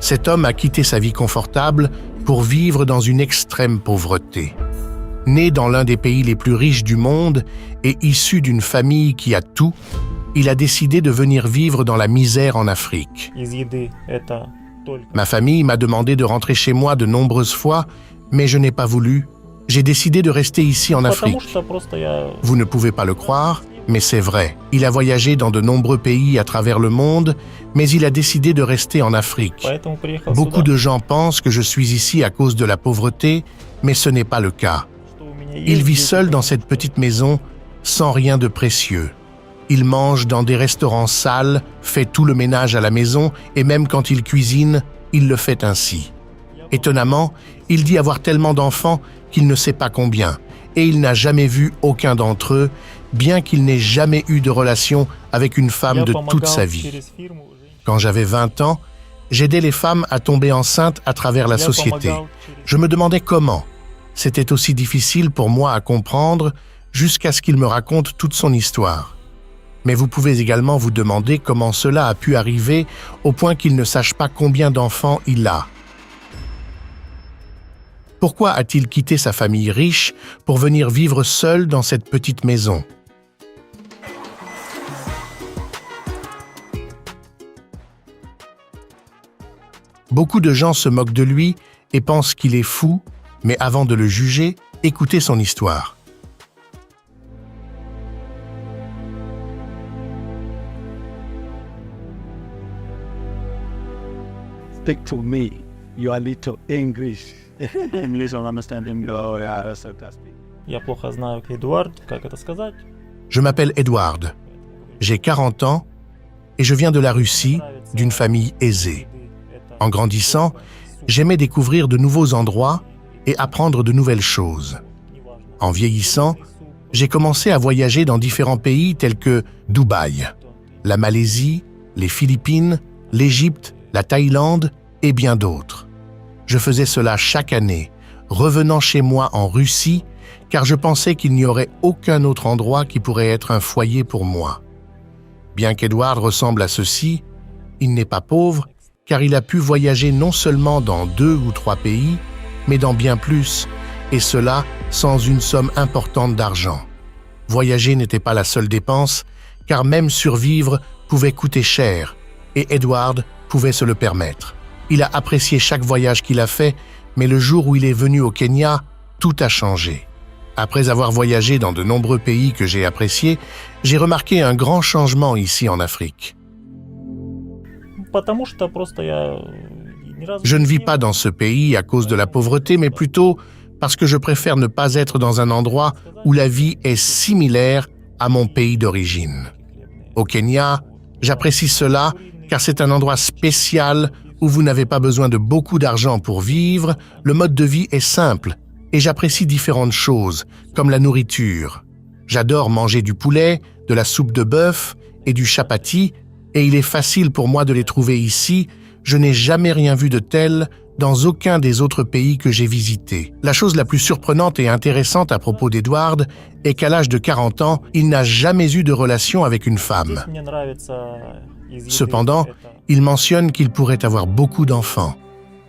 Cet homme a quitté sa vie confortable pour vivre dans une extrême pauvreté. Né dans l'un des pays les plus riches du monde et issu d'une famille qui a tout, il a décidé de venir vivre dans la misère en Afrique. Ma famille m'a demandé de rentrer chez moi de nombreuses fois, mais je n'ai pas voulu. J'ai décidé de rester ici en Afrique. Vous ne pouvez pas le croire, mais c'est vrai. Il a voyagé dans de nombreux pays à travers le monde, mais il a décidé de rester en Afrique. Beaucoup de gens pensent que je suis ici à cause de la pauvreté, mais ce n'est pas le cas. Il vit seul dans cette petite maison, sans rien de précieux. Il mange dans des restaurants sales, fait tout le ménage à la maison et même quand il cuisine, il le fait ainsi. Étonnamment, il dit avoir tellement d'enfants qu'il ne sait pas combien et il n'a jamais vu aucun d'entre eux, bien qu'il n'ait jamais eu de relation avec une femme de toute sa vie. Quand j'avais 20 ans, j'aidais les femmes à tomber enceintes à travers la société. Je me demandais comment. C'était aussi difficile pour moi à comprendre jusqu'à ce qu'il me raconte toute son histoire. Mais vous pouvez également vous demander comment cela a pu arriver au point qu'il ne sache pas combien d'enfants il a. Pourquoi a-t-il quitté sa famille riche pour venir vivre seul dans cette petite maison? Beaucoup de gens se moquent de lui et pensent qu'il est fou, mais avant de le juger, écoutez son histoire. Speak to me. You are little English. English don't understand him. Oh, yeah, that's fantastic. Я плохо знаю, Эдуард, как это сказать? Je m'appelle Edward. J'ai 40 ans et je viens de la Russie, d'une famille aisée. En grandissant, j'aimais découvrir de nouveaux endroits et apprendre de nouvelles choses. En vieillissant, j'ai commencé à voyager dans différents pays tels que Dubaï, la Malaisie, les Philippines, l'Égypte, la Thaïlande et bien d'autres. Je faisais cela chaque année, revenant chez moi en Russie, car je pensais qu'il n'y aurait aucun autre endroit qui pourrait être un foyer pour moi. Bien qu'Edward ressemble à ceci, il n'est pas pauvre, car il a pu voyager non seulement dans 2 ou 3 pays, mais dans bien plus, et cela sans une somme importante d'argent. Voyager n'était pas la seule dépense, car même survivre pouvait coûter cher, et Edward pouvait se le permettre. Il a apprécié chaque voyage qu'il a fait, mais le jour où il est venu au Kenya, tout a changé. Après avoir voyagé dans de nombreux pays que j'ai appréciés, j'ai remarqué un grand changement ici en Afrique. Je ne vis pas dans ce pays à cause de la pauvreté, mais plutôt parce que je préfère ne pas être dans un endroit où la vie est similaire à mon pays d'origine. Au Kenya, j'apprécie cela car c'est un endroit spécial où vous n'avez pas besoin de beaucoup d'argent pour vivre, le mode de vie est simple et j'apprécie différentes choses, comme la nourriture. J'adore manger du poulet, de la soupe de bœuf et du chapati, et il est facile pour moi de les trouver ici. Je n'ai jamais rien vu de tel dans aucun des autres pays que j'ai visités. La chose la plus surprenante et intéressante à propos d'Edward est qu'à l'âge de 40 ans, il n'a jamais eu de relation avec une femme. Cependant, il mentionne qu'il pourrait avoir beaucoup d'enfants,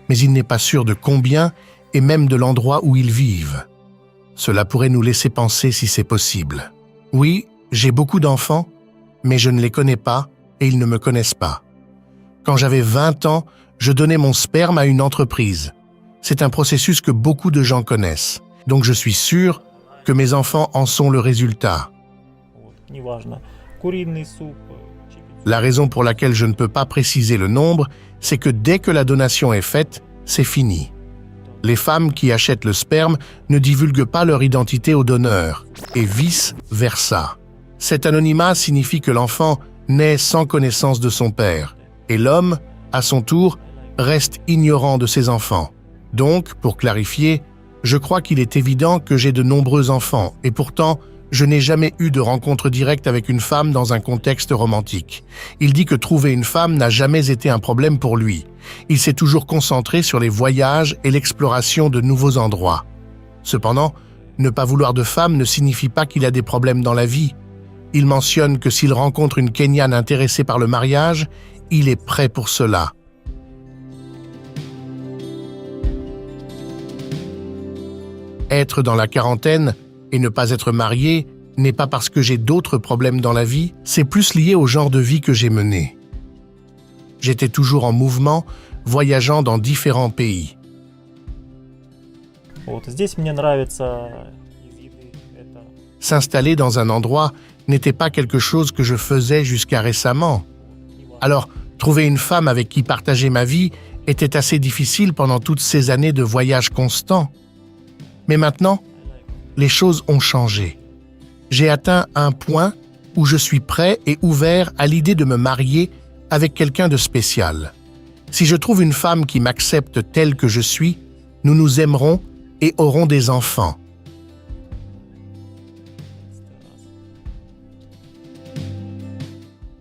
mais il n'est pas sûr de combien et même de l'endroit où ils vivent. Cela pourrait nous laisser penser si c'est possible. Oui, j'ai beaucoup d'enfants, mais je ne les connais pas et ils ne me connaissent pas. Quand j'avais 20 ans, je donnais mon sperme à une entreprise. C'est un processus que beaucoup de gens connaissent, donc je suis sûr que mes enfants en sont le résultat. La raison pour laquelle je ne peux pas préciser le nombre, c'est que dès que la donation est faite, c'est fini. Les femmes qui achètent le sperme ne divulguent pas leur identité au donneur, et vice-versa. Cet anonymat signifie que l'enfant naît sans connaissance de son père, et l'homme, à son tour, reste ignorant de ses enfants. Donc, pour clarifier, je crois qu'il est évident que j'ai de nombreux enfants, et pourtant, je n'ai jamais eu de rencontre directe avec une femme dans un contexte romantique. Il dit que trouver une femme n'a jamais été un problème pour lui. Il s'est toujours concentré sur les voyages et l'exploration de nouveaux endroits. Cependant, ne pas vouloir de femme ne signifie pas qu'il a des problèmes dans la vie. Il mentionne que s'il rencontre une Kenyane intéressée par le mariage, il est prêt pour cela. Être dans la quarantaine et ne pas être marié n'est pas parce que j'ai d'autres problèmes dans la vie, c'est plus lié au genre de vie que j'ai mené. J'étais toujours en mouvement, voyageant dans différents pays. Вот здесь мне нравится из еды это S'installer dans un endroit n'était pas quelque chose que je faisais jusqu'à récemment. Alors, trouver une femme avec qui partager ma vie était assez difficile pendant toutes ces années de voyage constant. Mais maintenant, les choses ont changé. J'ai atteint un point où je suis prêt et ouvert à l'idée de me marier avec quelqu'un de spécial. Si je trouve une femme qui m'accepte telle que je suis, nous nous aimerons et aurons des enfants.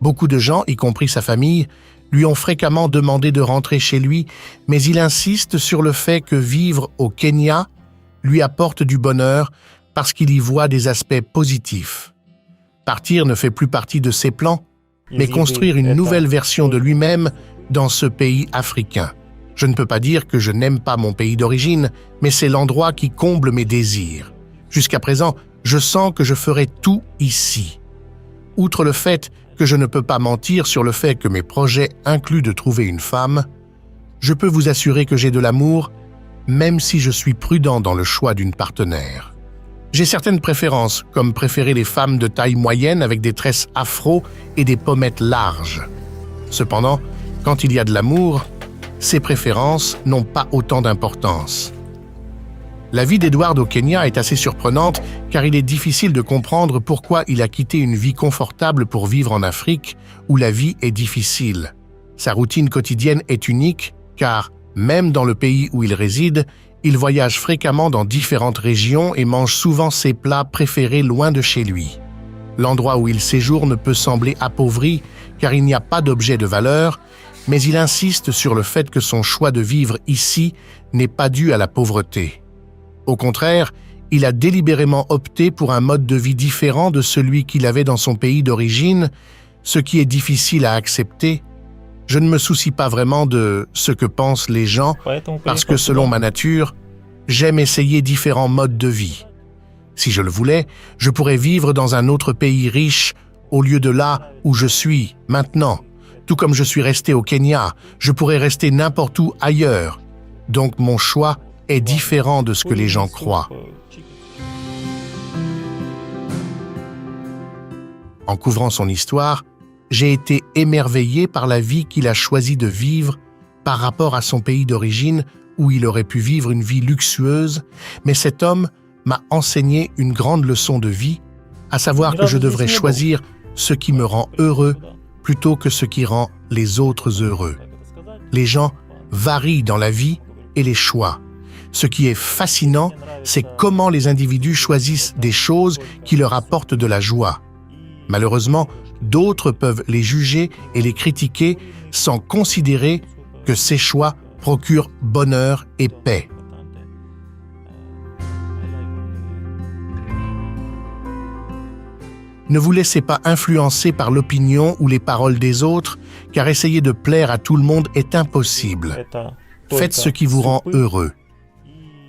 Beaucoup de gens, y compris sa famille, lui ont fréquemment demandé de rentrer chez lui, mais il insiste sur le fait que vivre au Kenya lui apporte du bonheur parce qu'il y voit des aspects positifs. Partir ne fait plus partie de ses plans, mais construire une nouvelle version de lui-même dans ce pays africain. Je ne peux pas dire que je n'aime pas mon pays d'origine, mais c'est l'endroit qui comble mes désirs. Jusqu'à présent, je sens que je ferai tout ici. Outre le fait que je ne peux pas mentir sur le fait que mes projets incluent de trouver une femme, je peux vous assurer que j'ai de l'amour, même si je suis prudent dans le choix d'une partenaire. J'ai certaines préférences, comme préférer les femmes de taille moyenne avec des tresses afro et des pommettes larges. Cependant, quand il y a de l'amour, ces préférences n'ont pas autant d'importance. La vie d'Edward au Kenya est assez surprenante car il est difficile de comprendre pourquoi il a quitté une vie confortable pour vivre en Afrique où la vie est difficile. Sa routine quotidienne est unique car, même dans le pays où il réside, il voyage fréquemment dans différentes régions et mange souvent ses plats préférés loin de chez lui. L'endroit où il séjourne peut sembler appauvri car il n'y a pas d'objet de valeur, mais il insiste sur le fait que son choix de vivre ici n'est pas dû à la pauvreté. Au contraire, il a délibérément opté pour un mode de vie différent de celui qu'il avait dans son pays d'origine, ce qui est difficile à accepter. Je ne me soucie pas vraiment de ce que pensent les gens, parce que selon ma nature, j'aime essayer différents modes de vie. Si je le voulais, je pourrais vivre dans un autre pays riche au lieu de là où je suis maintenant. Tout comme je suis resté au Kenya, je pourrais rester n'importe où ailleurs. Donc mon choix est différent de ce que les gens croient. En couvrant son histoire, j'ai été émerveillé par la vie qu'il a choisi de vivre par rapport à son pays d'origine où il aurait pu vivre une vie luxueuse, mais cet homme m'a enseigné une grande leçon de vie, à savoir que je devrais choisir ce qui me rend heureux plutôt que ce qui rend les autres heureux. Les gens varient dans la vie et les choix. Ce qui est fascinant, c'est comment les individus choisissent des choses qui leur apportent de la joie. Malheureusement, d'autres peuvent les juger et les critiquer sans considérer que ces choix procurent bonheur et paix. Ne vous laissez pas influencer par l'opinion ou les paroles des autres, car essayer de plaire à tout le monde est impossible. Faites ce qui vous rend heureux.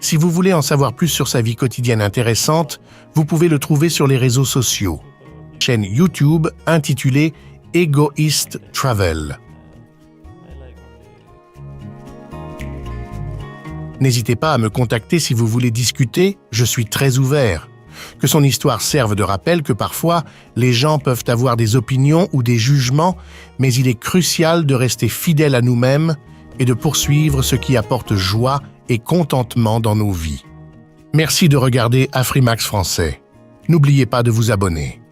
Si vous voulez en savoir plus sur sa vie quotidienne intéressante, vous pouvez le trouver sur les réseaux sociaux. Chaîne YouTube intitulée Egoist Travel. N'hésitez pas à me contacter si vous voulez discuter, je suis très ouvert. Que son histoire serve de rappel que parfois, les gens peuvent avoir des opinions ou des jugements, mais il est crucial de rester fidèle à nous-mêmes et de poursuivre ce qui apporte joie et contentement dans nos vies. Merci de regarder Afrimax Français. N'oubliez pas de vous abonner.